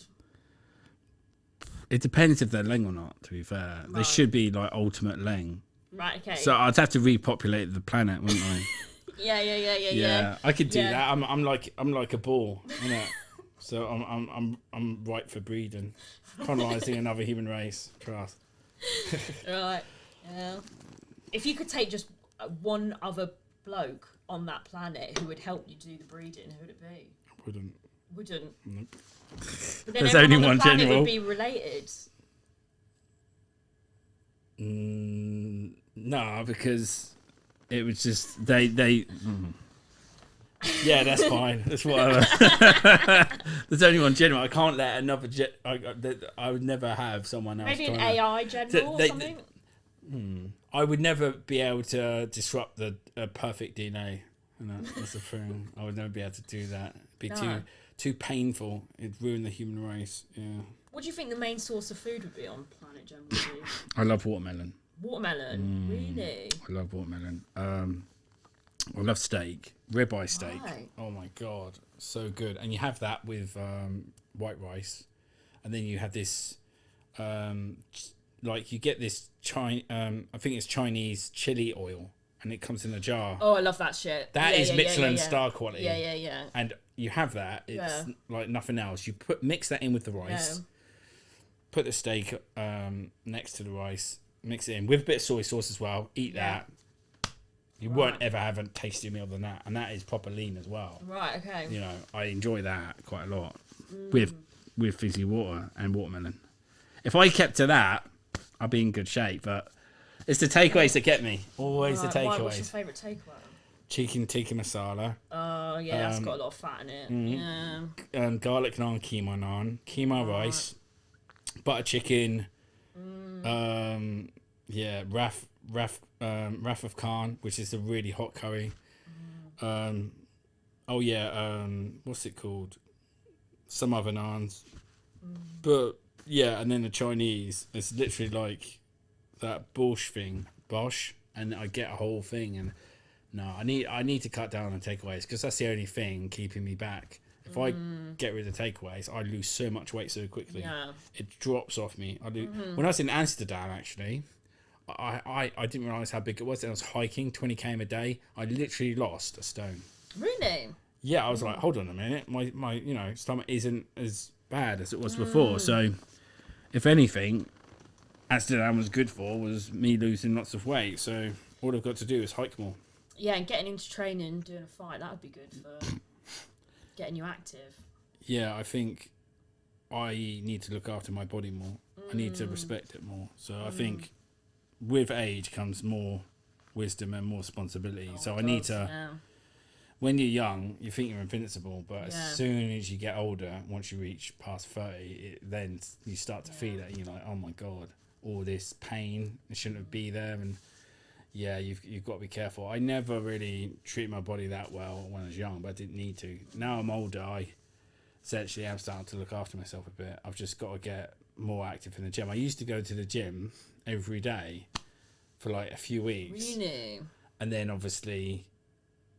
It depends if they're Leng or not, to be fair. Right. They should be like ultimate Leng. Right, okay. So I'd have to repopulate the planet, wouldn't I? Yeah. I could do that. I'm like a ball, you know. So I'm ripe for breeding, colonizing another human race. Trust. Right. Yeah. If you could take just one other bloke on that planet who would help you do the breeding, who would it be? Wouldn't. Nope. But then there's only on the one planet general. Would be related. No, because it was just they. Yeah, that's fine. That's whatever. There's only one general. I can't let another I would never have someone else. Maybe an AI general or something. I would never be able to disrupt the perfect DNA. That's the thing. I would never be able to do that. It'd be too painful. It'd ruin the human race. Yeah. What do you think the main source of food would be on planet General G? I love watermelon. Watermelon, really? I love watermelon. I love steak, ribeye steak. Right. Oh my god, so good! And you have that with white rice, and then you have this, like you get this I think it's Chinese chili oil, and it comes in a jar. Oh, I love that shit. That is Michelin star quality. Yeah. And you have that. It's like nothing else. You mix that in with the rice. Put the steak next to the rice. Mix it in with a bit of soy sauce as well. Eat that. You won't ever have a tastier meal than that, and that is proper lean as well. Right. Okay. You know, I enjoy that quite a lot with fizzy water and watermelon. If I kept to that, I'd be in good shape. But it's the takeaways that get me. Always the takeaways. What's your favourite takeaway? Chicken tikka masala. Oh yeah, that's got a lot of fat in it. Yeah. Garlic naan, keema rice, butter chicken. Raf of Khan, which is a really hot curry. What's it called? Some other naans. But yeah, and then the Chinese, it's literally like that bosh, and I get a whole thing. And no, I need to cut down on takeaways because that's the only thing keeping me back. If I get rid of takeaways, I lose so much weight so quickly. Yeah. It drops off me. When I was in Amsterdam, actually, I didn't realise how big it was. I was hiking 20 km a day. I literally lost a stone. Really? Yeah, I was like, hold on a minute. My stomach isn't as bad as it was before. So, if anything, Amsterdam was good for was me losing lots of weight. So all I've got to do is hike more. Yeah, and getting into training, doing a fight, that would be good for getting you active. Yeah, I think I need to look after my body more. I need to respect it more. So I think with age comes more wisdom and more responsibility. So I need to... Yeah. When you're young, you think you're invincible, but as soon as you get older, once you reach past 30, then you start to feel it. And you're like, oh my God, all this pain, it shouldn't be there. And yeah, you've got to be careful. I never really treated my body that well when I was young, but I didn't need to. Now I'm older, I essentially am starting to look after myself a bit. I've just got to get more active in the gym. I used to go to the gym every day for like a few weeks. Really? And then obviously...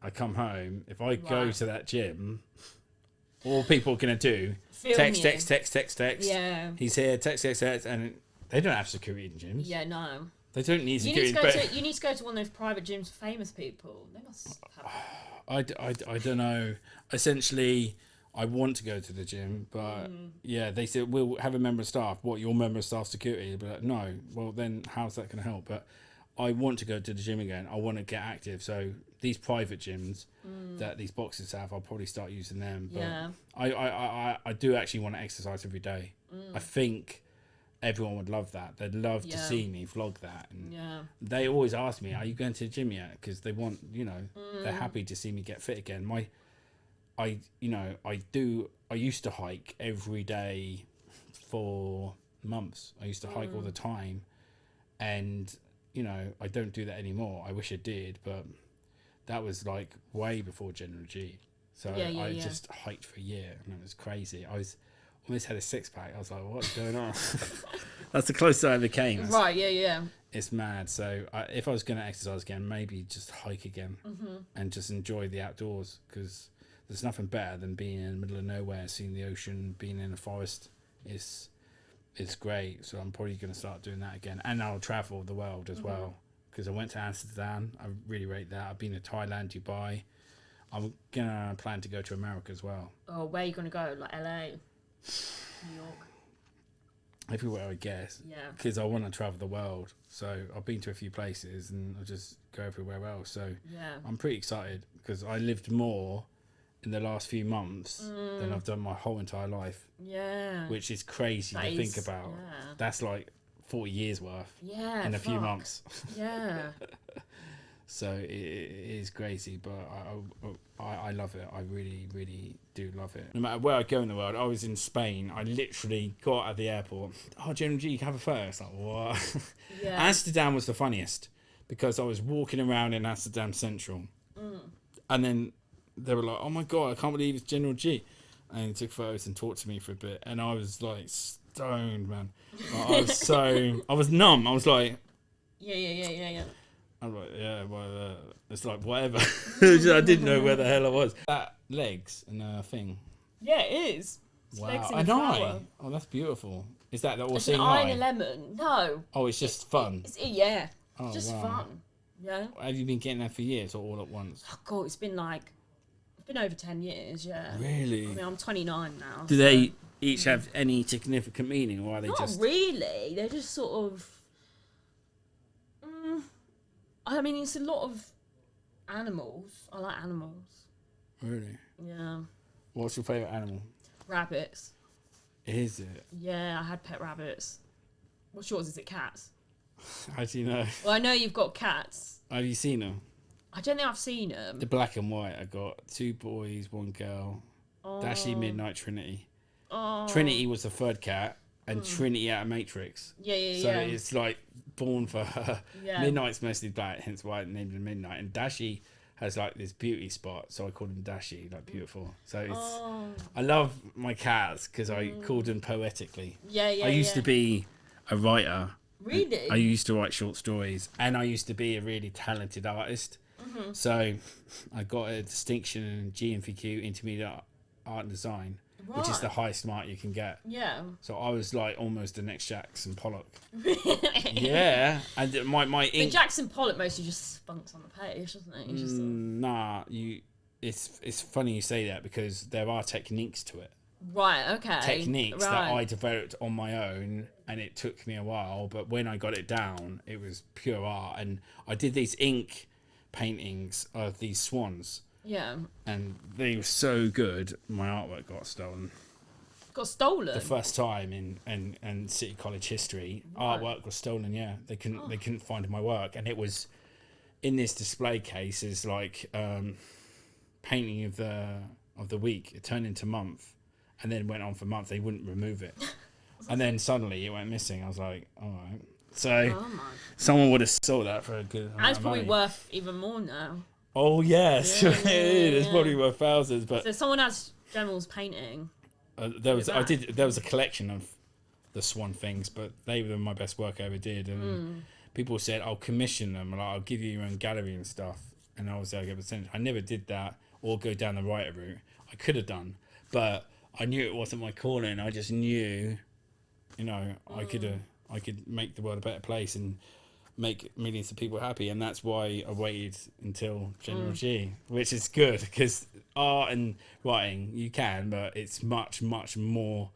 I come home, if I go to that gym, all people are going to do, text. Yeah. He's here, text, and they don't have security in gyms. Yeah, no. They don't need security. You need to go to one of those private gyms for famous people. They must have... I don't know. Essentially, I want to go to the gym, but yeah, they said, we'll have a member of staff. What, your member of staff security? But no. Well, then how's that going to help? But I want to go to the gym again. I want to get active. So these private gyms that these boxes have, I'll probably start using them. But I do actually want to exercise every day. I think everyone would love that. They'd love to see me vlog that. And they always ask me, are you going to the gym yet? Because they want, they're happy to see me get fit again. I used to hike every day for months. I used to hike all the time. And... I don't do that anymore. I wish I did, but that was like way before General G. So I just hiked for a year, and it was crazy. I almost had a six-pack. I was like, what's going on? That's the closest I ever came. Right, yeah. It's mad. So if I was going to exercise again, maybe just hike again and just enjoy the outdoors, because there's nothing better than being in the middle of nowhere, seeing the ocean, being in a forest. It's great, so I'm probably going to start doing that again. And I'll travel the world as well, because I went to Amsterdam. I really rate that. I've been to Thailand, Dubai. I'm going to plan to go to America as well. Oh, where are you going to go? Like LA? New York? Everywhere, I guess. Yeah. Because I want to travel the world. So I've been to a few places, and I'll just go everywhere else. So I'm pretty excited, because I lived more in the last few months than I've done my whole entire life. Yeah. Which is crazy to think about. Yeah. That's like 40 years worth in a few months. Yeah. So it is crazy, but I love it. I really, really do love it. No matter where I go in the world, I was in Spain. I literally got out of the airport. Oh, General G, you can have a photo. It's like, what? Yeah. Amsterdam was the funniest because I was walking around in Amsterdam Central. And then they were like, oh my God, I can't believe it's General G. And he took photos and talked to me for a bit. And I was like stoned, man. Like, I was numb. I was like... Yeah. I'm like, yeah, well, it's like, whatever. I didn't know where the hell I was. That legs and thing. Yeah, it is. It's wow. An eye. Oh, that's beautiful. Is that all seeing eye? Eye? And a lemon. No. Oh, it's just fun. Yeah. It's just fun. Yeah. Have you been getting that for years or all at once? Oh, God, it's been over 10 years, yeah. Really? I mean, I'm 29 now. Do they each have any significant meaning, or are they Not really. They're just sort of... I mean, it's a lot of animals. I like animals. Really? Yeah. What's your favourite animal? Rabbits. Is it? Yeah, I had pet rabbits. What's yours? Is it cats? How do you know? Well, I know you've got cats. Have you seen them? I don't think I've seen them. The black and white. I got 2 boys, 1 girl. Oh. Dashy, Midnight, Trinity. Oh. Trinity was the third cat, and Trinity out of Matrix. Yeah. So it's like born for her. Yeah. Midnight's mostly black, hence why I named him Midnight. And Dashy has like this beauty spot, so I called him Dashy, like beautiful. So it's I love my cats because I called them poetically. Yeah. I used to be a writer. Really? I used to write short stories, and I used to be a really talented artist. So I got a distinction in GMVQ, Intermediate Art and Design, which is the highest mark you can get. Yeah. So I was like almost the next Jackson Pollock. Yeah, and my ink. But Jackson Pollock mostly just spunks on the page, doesn't it? Just nah, It's funny you say that because there are techniques to it. Right. Okay. Techniques that I developed on my own, and it took me a while. But when I got it down, it was pure art, and I did these ink paintings of these swans. Yeah. And they were so good, my artwork got stolen. Got stolen? The first time in City College history, artwork was stolen, yeah. They couldn't find my work, and it was in this display case as like painting of the week. It turned into month and then went on for months. They wouldn't remove it. And then suddenly it went missing. I was like, all right. So someone would have sold that for a good amount. And it's probably worth even more now. Oh yes, it's probably worth thousands. But so someone has General's painting. There was a collection of the swan things, but they were my best work I ever did. And people said, "I'll commission them, like I'll give you your own gallery and stuff." And I was like, I never did that or go down the writer route. I could have done, but I knew it wasn't my calling. I just knew, I could make the world a better place and make millions of people happy, and that's why I waited until General G, which is good because art and writing you can, but it's much more,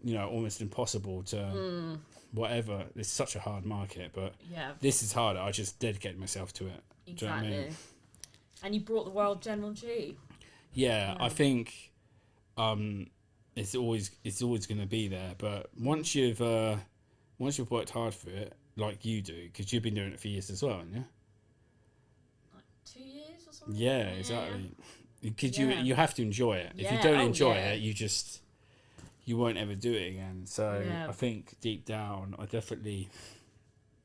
almost impossible to whatever. It's such a hard market, but this is harder. I just dedicated myself to it. Exactly. Do you know what I mean? And you brought the world General G. Yeah, I think it's always going to be there, but once you've worked hard for it, like you do, because you've been doing it for years as well, haven't you? Like 2 years or something? Yeah, exactly. Because you have to enjoy it. If you don't enjoy it, you won't ever do it again. So I think deep down,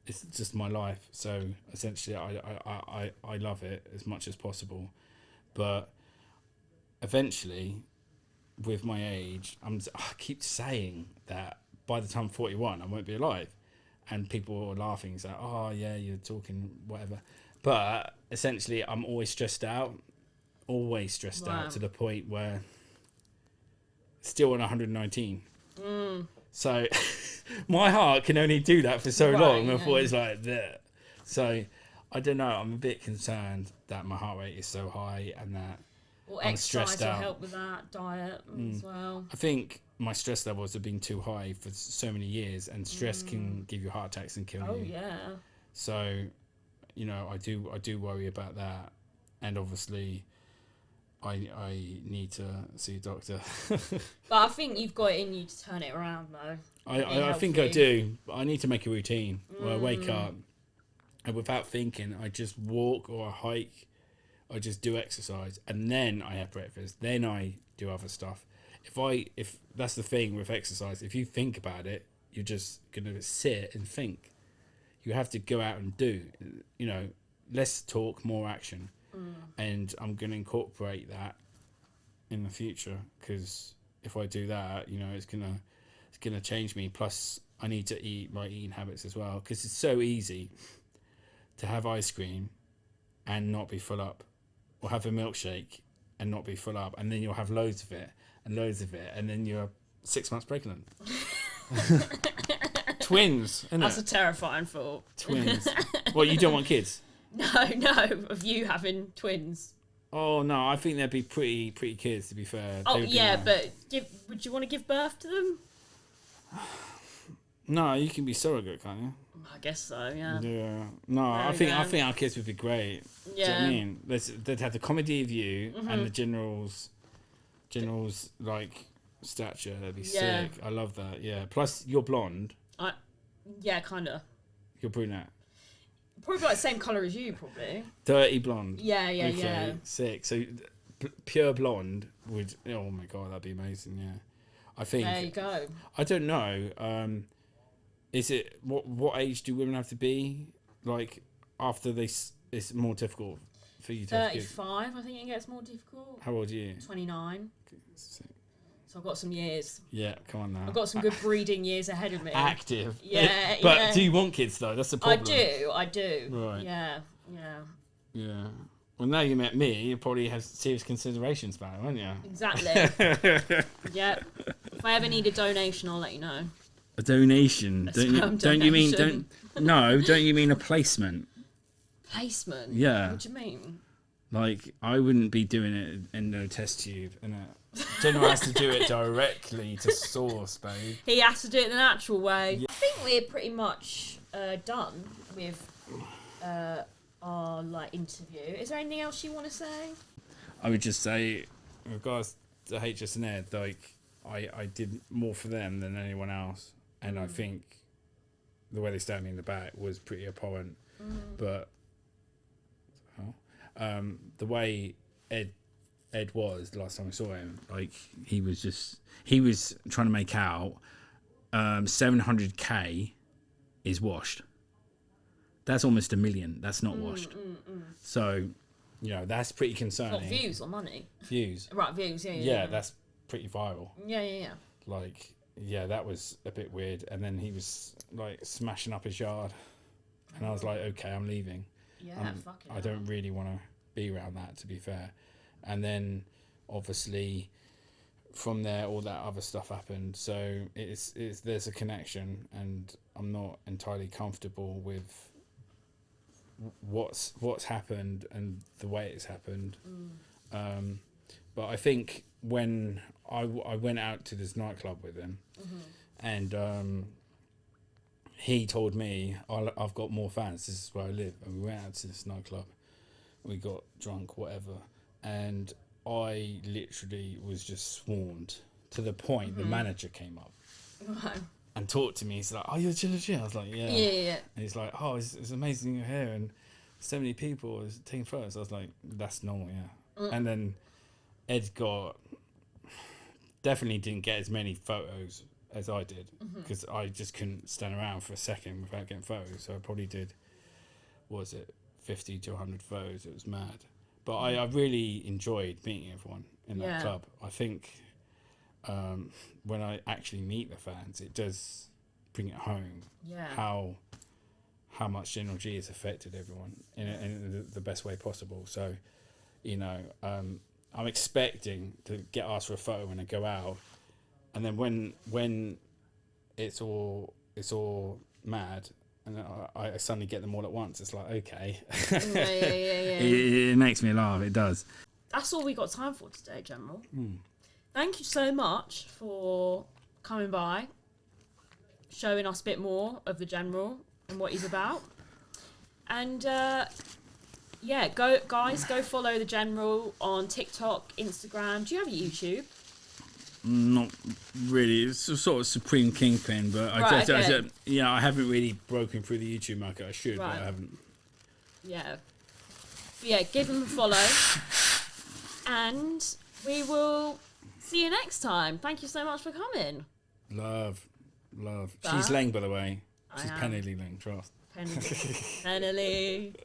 it's just my life. So essentially, I love it as much as possible. But eventually, with my age, I keep saying that by the time I'm 41, I won't be alive. And people are laughing, it's like, oh yeah, you're talking whatever. But essentially, I'm always stressed out to the point where still on 119. So my heart can only do that for so long before it's like that. So I don't know. I'm a bit concerned that my heart rate is so high and that I'm stressed out. Will help with that diet as well. I think my stress levels have been too high for so many years, and stress can give you heart attacks and kill you. Oh yeah. So, I do worry about that, and obviously, I need to see a doctor. But I think you've got it in you to turn it around, though. I think I do. I need to make a routine where I wake up, And without thinking, I just walk or I hike. I just do exercise, and then I have breakfast. Then I do other stuff. If that's the thing with exercise, if you think about it, you're just gonna sit and think. You have to go out and do. You know, less talk, more action. And I'm gonna incorporate that in the future, because if I do that, you know, it's gonna change me. Plus, I need to eat my eating habits as well, because it's so easy to have ice cream and not be full up. Or have a milkshake and not be full up, and then you'll have loads of it, and then you're 6 months pregnant. Twins, isn't That's it? a terrifying thought. Twins. Well, you don't want kids? No, of you having twins. Oh no, I think they'd be pretty kids, to be fair. Oh yeah, but would you want to give birth to them? No, you can be surrogate, can't you? I guess so, yeah. Yeah. No, I think our kids would be great. Yeah. Do you know what I mean? They'd have the comedy of you and the general's like stature. That'd be sick. I love that. Yeah. Plus, you're blonde. Yeah, kinda. You're brunette. Probably like the same colour as you, probably. Dirty blonde. Yeah. Yeah. Sick. So pure blonde would. Oh my god, that'd be amazing. Yeah. I think. There you go. I don't know. Is it what age do women have to be? Like after this, it's more difficult for you to have kids. 35, I think it gets more difficult. How old are you? 29. Sick. So I've got some years. Yeah, come on now. I've got some good breeding years ahead of me. Active. Yeah. But do you want kids though? That's the problem. I do. Right. Yeah. Yeah. Well, now you met me, you probably have serious considerations about it, won't you? Exactly. Yep. If I ever need a donation, I'll let you know. A donation? Don't you mean a placement? Placement? Yeah. What do you mean? Like, I wouldn't be doing it in no test tube, innit? General has to do it directly to source, babe. He has to do it the natural way. Yeah. I think we're pretty much done with our interview. Is there anything else you want to say? I would just say, in regards to HS and Ed, like, I did more for them than anyone else, and I think the way they stabbed me in the back was pretty abhorrent. But the way Ed was the last time I saw him, like he was trying to make out 700k is washed. That's almost 1 million. That's not washed. So, you know, that's pretty concerning. Not views or money. Views. Right, views. Yeah, that's pretty viral. Yeah. Like, yeah, that was a bit weird. And then he was like smashing up his yard, and I was like, okay, I'm leaving. Yeah, fucking. I don't really want to be around that, to be fair. And then, obviously, from there, all that other stuff happened. So there's a connection, and I'm not entirely comfortable with what's happened and the way it's happened. But I think when I went out to this nightclub with him, and he told me, I've got more fans, this is where I live. And we went out to this nightclub, we got drunk, whatever, and I literally was just swarmed to the point the manager came up and talked to me. He's like, oh, you're G. I was like, yeah. Yeah. And he's like, oh, it's amazing you're here, and so many people is taking photos. I was like, that's normal, yeah. And then Ed definitely didn't get as many photos as I did, because I just couldn't stand around for a second without getting photos. So I probably did, 50 to 100 photos. It was mad. But I really enjoyed meeting everyone in that club. I think when I actually meet the fans, it does bring it home how much General G has affected everyone in the best way possible. So, you know, I'm expecting to get asked for a photo when I go out, and then when it's all mad, and I suddenly get them all at once, it's like, okay. Yeah. It makes me laugh. It does. That's all we got time for today, General. Thank you so much for coming by, showing us a bit more of the General and what he's about. And go follow the General on TikTok, Instagram. Do you have a YouTube? Not really. It's a sort of Supreme Kingpin, but I haven't really broken through the YouTube market. I should, but I haven't. Yeah. But yeah, give him a follow. And we will see you next time. Thank you so much for coming. Love. She's Lang, by the way. She's Pennily Lang, trust. Pennily.